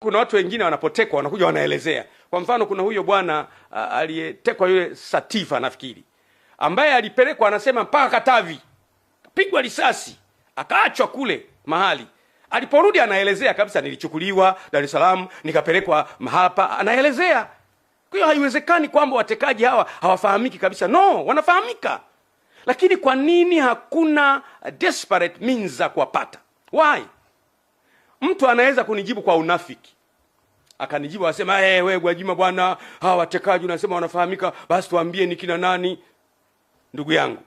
Kuna watu wengine wanapotekwa wanakuja wanaelezea. Kwa mfano kuna huyo bwana aliyetekwa yule Satifa nafikiri, ambaye alipelekwa anasema mpaka Katavi, kapigwa risasi, akaachwa kule mahali. Aliporudi anaelezea kabisa, nilichukuliwa Dar es Salaam nikapelekwa hapa, anaelezea. Kwa hiyo haiwezekani kwamba watekaji hawa hawafahamiki kabisa. No, wanafahamika. Lakini kwa nini hakuna desperate means za kuwapata? Why? Mtu anaweza kunijibu kwa unafiki. Akanijibu asema, wewe Gwajima bwana, hawa watekaji unasema wanafahamika, basi tuambie ni kina nani. Ndugu yangu,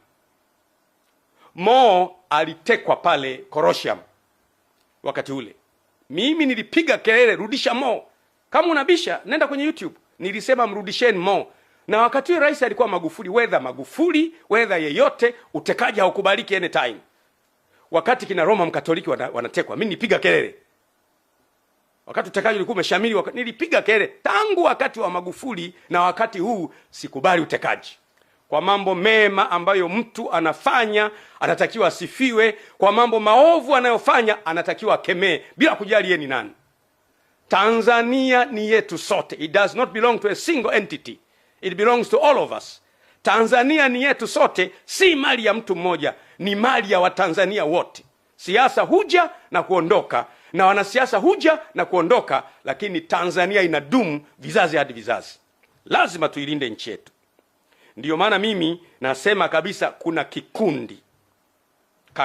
Mo alitekwa pale Korosham wakati ule. Mimi nilipiga kelele, rudisha Mo. Kama unabisha, nenda kwenye YouTube. Nilisema mrudisheni Mo. Na wakati ule rais alikuwa Magufuli, whether yeyote, utekaji haukubaliki anytime. Wakati kina Roma Mkatoliki wanatekwa, mimi nipiga kelele. Wakati utekaji ulikuwa umeshamili, nilipiga kelele. Tangu wakati wa Magufuli na wakati huu sikubali utekaji. Kwa mambo mema ambayo mtu anafanya anatakiwa asifiwe, kwa mambo maovu anayofanya anatakiwa akemee bila kujali yeye ni nani. Tanzania ni yetu sote. It does not belong to a single entity. It belongs to all of us. Tanzania ni yetu sote, si mali ya mtu mmoja, ni mali ya Watanzania wote. Siasa huja na kuondoka, na wanasiasa huja na kuondoka, lakini Tanzania inadumu vizazi hadi vizazi. Lazima tuilinde nchi yetu. Ndiyo maana mimi nasema kabisa, kuna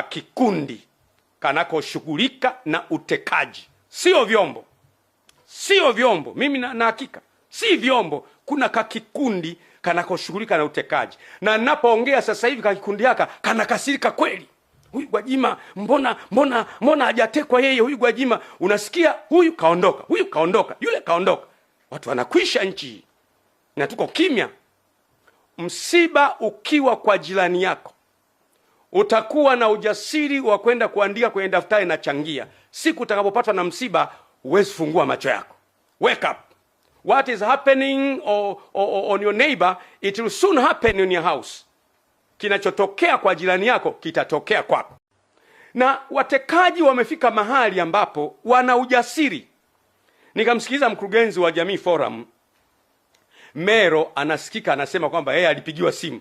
kikundi kanakoshughulika na utekaji. Sio vyombo. Mimi na hakika si vyombo. Kuna kikundi kanakoshughulika na utekaji. Na ninapoongea sasa hivi kikundi haka kanakasirika kweli. Huyu Gwajima mbona hajatekwa yeye? Huyu Gwajima, unasikia huyu kaondoka, yule kaondoka. Watu wanakwisha nchi na tuko kimya. Msiba ukiwa kwa jirani yako, utakuwa na ujasiri wa kwenda kuandika kwenye daftari na changia. Siku utakapopatwa na msiba, huwezi fungua macho yako. Wake up. What is happening on your neighbor, it will soon happen in your house. Kinachotokea kwa jirani yako kitatokea kwako. Na watekaji wamefika mahali ambapo wana ujasiri. Nikamsikiliza mkurugenzi wa Jamii Forum Mero, anasikika anasema kwamba yeye alipigiwa simu,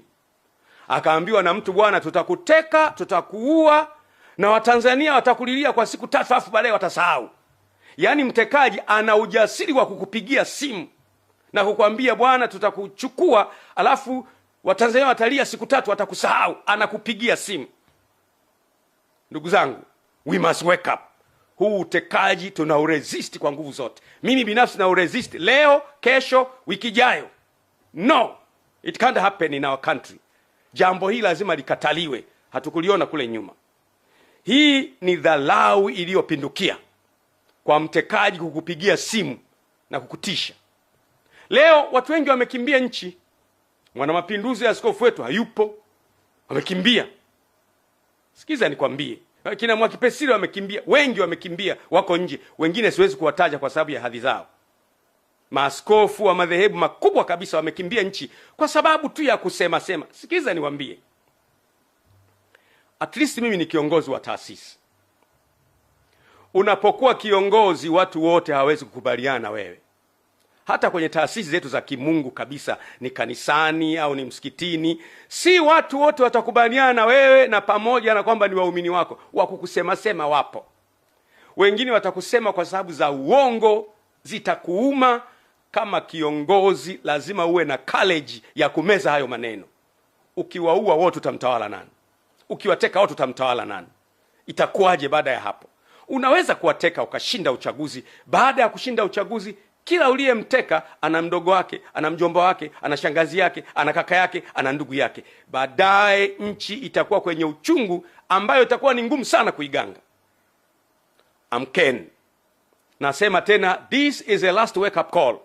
akaambiwa na mtu, bwana, tutakuteka, tutakuua na Watanzania watakulilia kwa siku 3 afu baadaye watasahau. Yaani mtekaji ana ujasiri wa kukupigia simu na kukwambia, bwana, tutakuchukua, alafu Watanzania watalia siku 3 watakusahau. Anakupigia simu. Ndugu zangu, we must wake up. Huu utekaji tunauresist kwa nguvu zote. Mimi binafsi nauresist leo, kesho, wiki ijayo. No, it can't happen in our country. Jambo hili lazima likataliwe. Hatukuliona kule nyuma. Hii ni dharau iliyopindukia kwa mtekaji kukupigia simu na kukutisha. Leo watu wengi wamekimbia nchi. Mwanamapinduzi ya askofu wetu hayupo, wamekimbia. Sikiza nikwambie, kina Mwakipesile wamekimbia, wengi wamekimbia, wako nje. Wengine siwezi kuwataja kwa sababu ya hadhi zao. Maaskofu wa madhehebu makubwa kabisa wamekimbia nchi kwa sababu tu ya kusema. Sikiza niwaambie, at least mimi ni kiongozi wa taasisi. Unapokuwa kiongozi, watu wote hawawezi kukubaliana na wewe. Hata kwenye taasisi zetu za kimungu kabisa, ni kanisani au ni msikitini, si watu wote watakubaliana na wewe, na pamoja na kwamba ni waumini wako, wakukusema wapo. Wengine watakusema kwa sababu za uongo, zitakuuma. Kama kiongozi lazima uwe na courage ya kumeza hayo maneno. Ukiwaua wote utamtawala nani? Ukiwateka wote utamtawala nani? Itakuwaje baada ya hapo? Unaweza kuwateka ukashinda uchaguzi. Baada ya kushinda uchaguzi, kila uliyemteka ana mdogo wake, ana mjomba wake, ana shangazi yake, ana kaka yake, ana ndugu yake. Baadaye nchi itakuwa kwenye uchungu ambayo itakuwa ni ngumu sana kuiganga. Amkeni. Nasema tena, this is a last wake up call.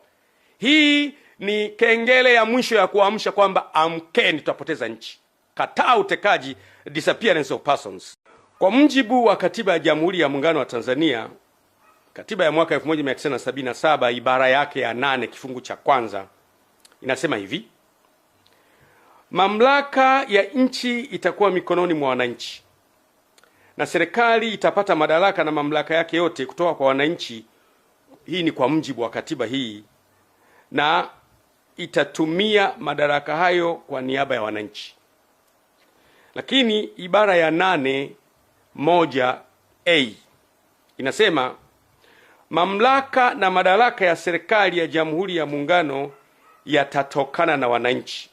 Hii ni kengele ya mwisho ya kuamsha kwamba amkeni, tutapoteza nchi. Kataa utekaji, disappearance of persons. Kwa mujibu wa Katiba ya Jamhuri ya Muungano wa Tanzania, Katiba ya mwaka 1977 ibara yake ya 8 kifungu cha kwanza inasema hivi: mamlaka ya nchi itakuwa mikononi mwa wananchi, na serikali itapata madaraka na mamlaka yake yote kutoka kwa wananchi hii ni kwa mujibu wa katiba hii, na itatumia madaraka hayo kwa niaba ya wananchi. Lakini ibara ya 8(1)(a) inasema mamlaka na madaraka ya serikali ya Jamhuri ya Muungano yatatokana na wananchi,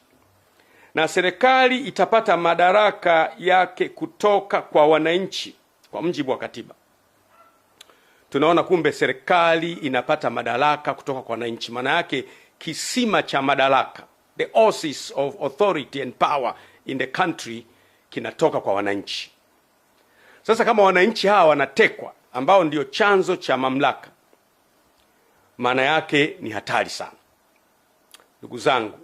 na serikali itapata madaraka yake kutoka kwa wananchi kwa mujibu wa katiba. Tunaona kumbe serikali inapata madaraka kutoka kwa wananchi. Maana yake kisima cha madaraka, the oasis of authority and power in the country, kinatoka kwa wananchi. Sasa kama wananchi hawa wanatekwa, ambao ndio chanzo cha mamlaka, maana yake ni hatari sana. Ndugu zangu,